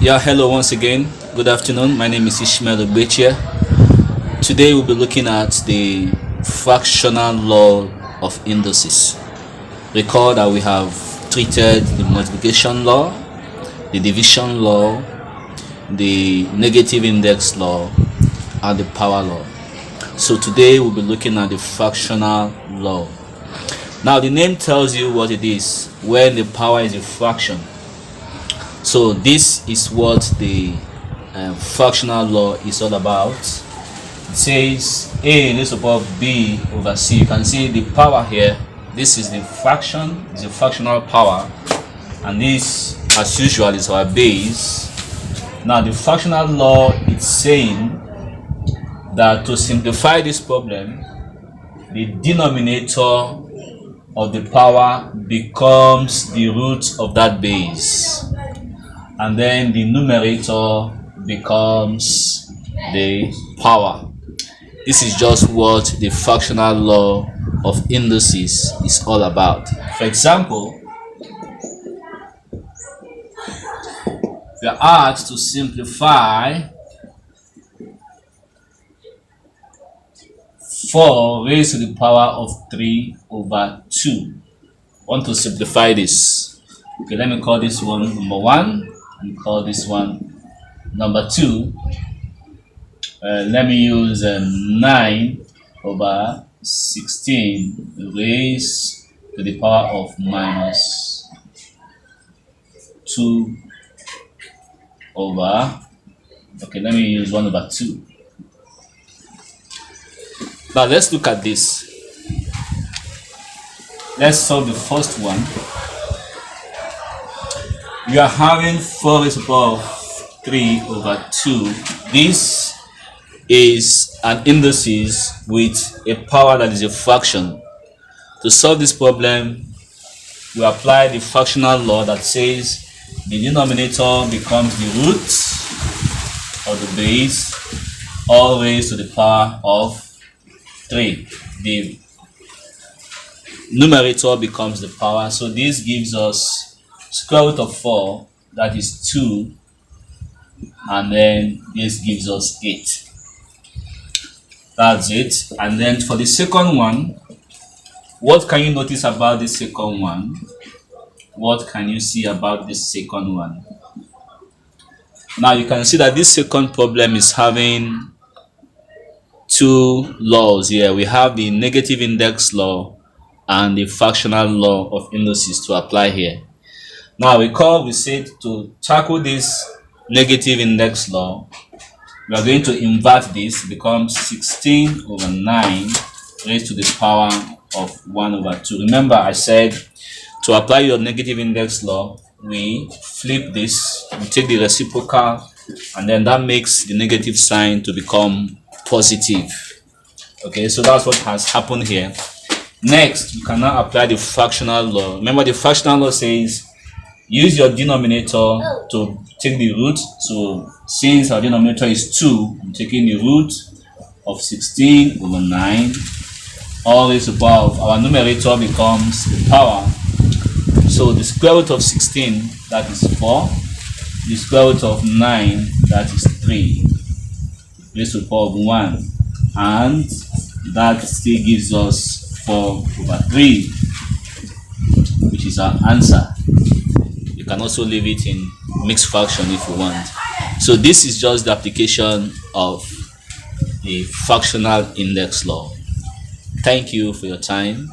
Yeah, hello once again. Good afternoon. My name is Ishmael Ogbechia. Today we'll be looking at the fractional law of indices. Recall that we have treated the multiplication law, the division law, the negative index law, and the power law. So today we'll be looking at the fractional law. Now the name tells you what it is when the power is a fraction. So this is what the fractional law is all about. It says a raised to the power of b over c. You can see the power here. This is the fraction, is a fractional power, and this, as usual, is our base. Now the fractional law is saying that to simplify this problem, the denominator of the power becomes the root of that base, and then the numerator becomes the power. This is just what the fractional law of indices is all about. For example, we are asked to simplify 4 raised to the power of 3 over 2. I want to simplify this. Okay, let me call this one number 1 and call this one number 2. Let me use 9 over 16 raised to the power of minus 2 over, okay, let me use 1 over 2. Now let's look at this. Let's solve the first one. We are having 4 raised to the power of 3 over 2. This is an indices with a power that is a fraction. To solve this problem, we apply the fractional law that says the denominator becomes the root of the base, all raised to the power of 3. The numerator becomes the power. So this gives us square root of 4, that is 2, and then this gives us 8. That's it. And then for the second one, what can you notice about the second one? What can you see about this second one? Now you can see that this second problem is having 2 laws here. We have the negative index law and the fractional law of indices to apply here. Now we said to tackle this negative index law, we are going to invert this. It becomes 16 over 9 raised to the power of 1 over 2. Remember, I said to apply your negative index law, we flip this, we take the reciprocal, and then that makes the negative sign to become positive. Okay, so that's what has happened here. Next, you can now apply the fractional law. Remember, the fractional law says use your denominator to take the root. So since our denominator is 2, I'm taking the root of 16 over 9. All raised to the power of our numerator becomes the power. So the square root of 16, that is 4. The square root of 9, that is 3. Raised to the power of 1. And that still gives us 4 over 3, which is our answer. You can also leave it in mixed fraction if you want. So this is just the application of the fractional index law. Thank you for your time.